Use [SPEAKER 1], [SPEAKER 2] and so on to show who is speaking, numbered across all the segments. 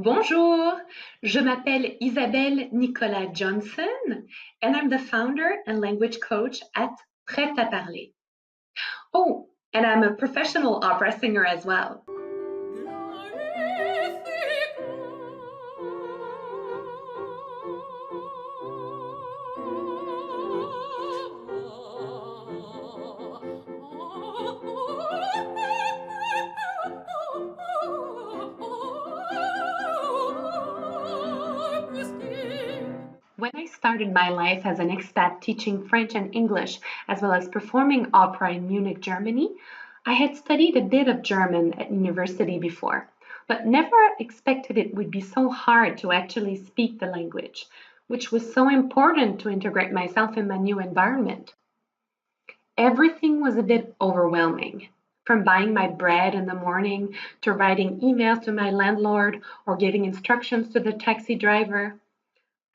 [SPEAKER 1] Bonjour, je m'appelle Isabelle Nicolas Johnson and I'm the founder and language coach at Prêt, Parler. Oh, and I'm a professional opera singer as well. When I started my life as an expat teaching French and English, as well as performing opera in Munich, Germany, I had studied a bit of German at university before, but never expected it would be so hard to actually speak the language, which was so important to integrate myself in my new environment. Everything was a bit overwhelming. From buying my bread in the morning to writing emails to my landlord or giving instructions to the taxi driver.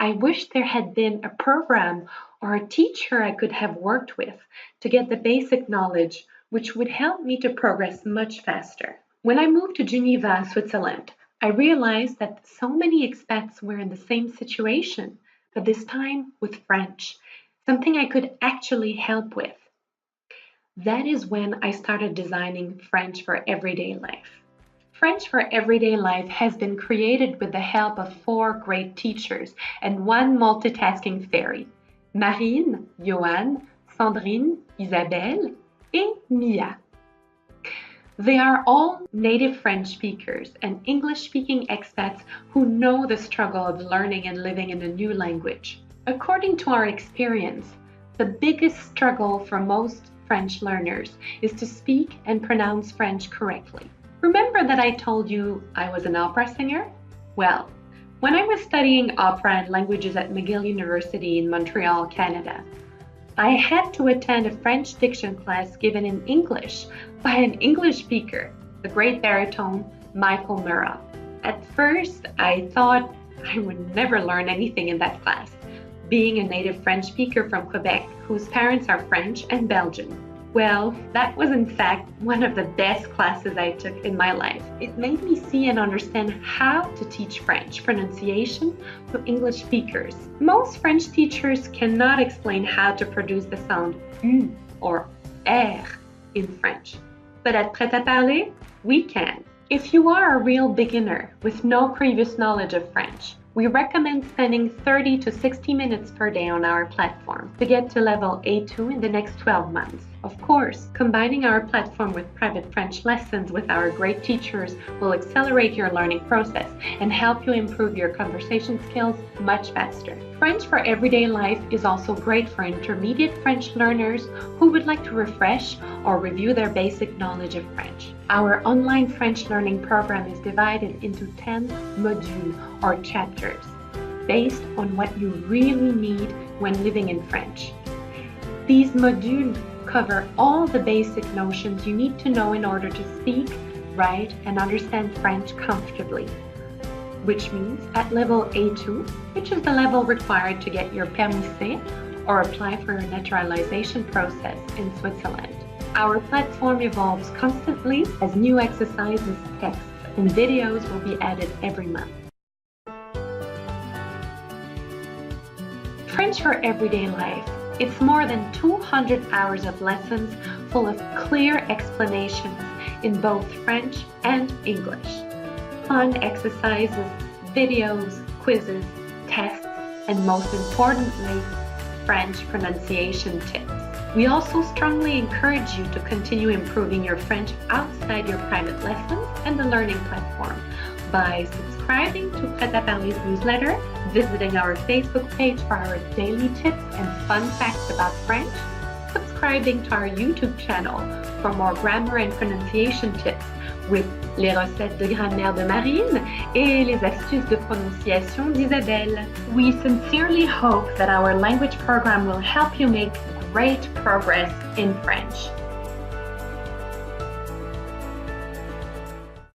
[SPEAKER 1] I wish there had been a program or a teacher I could have worked with to get the basic knowledge, which would help me to progress much faster. When I moved to Geneva, Switzerland, I realized that so many expats were in the same situation, but this time with French, something I could actually help with. That is when I started designing French for everyday life. French for Everyday Life has been created with the help of 4 great teachers and 1 multitasking fairy, Marine, Joanne, Sandrine, Isabelle, et Mia. They are all native French speakers and English-speaking expats who know the struggle of learning and living in a new language. According to our experience, the biggest struggle for most French learners is to speak and pronounce French correctly. Remember that I told you I was an opera singer? Well, when I was studying opera and languages at McGill University in Montreal, Canada, I had to attend a French diction class given in English by an English speaker, the great baritone Michael Murat. At first, I thought I would never learn anything in that class, being a native French speaker from Quebec whose parents are French and Belgian. Well, that was in fact one of the best classes I took in my life. It made me see and understand how to teach French pronunciation to English speakers. Most French teachers cannot explain how to produce the sound U or R in French. But at Prêt à Parler, we can. If you are a real beginner with no previous knowledge of French, we recommend spending 30 to 60 minutes per day on our platform to get to level A2 in the next 12 months. Of course, combining our platform with private French lessons with our great teachers will accelerate your learning process and help you improve your conversation skills much faster. French for Everyday Life is also great for intermediate French learners who would like to refresh or review their basic knowledge of French. Our online French learning program is divided into 10 modules or chapters based on what you really need when living in French. These modules cover all the basic notions you need to know in order to speak, write, and understand French comfortably, which means at level A2, which is the level required to get your permis C or apply for a naturalization process in Switzerland. Our platform evolves constantly as new exercises, texts, and videos will be added every month. French for Everyday Life. It's more than 200 hours of lessons full of clear explanations in both French and English. Fun exercises, videos, quizzes, tests, and most importantly, French pronunciation tips. We also strongly encourage you to continue improving your French outside your private lessons and the learning platform by subscribing to Prêt à Parler's newsletter, visiting our Facebook page for our daily tips and fun facts about French, subscribing to our YouTube channel for more grammar and pronunciation tips with les recettes de grammaire de Marine et les astuces de prononciation d'Isabelle. We sincerely hope that our language program will help you make great progress in French.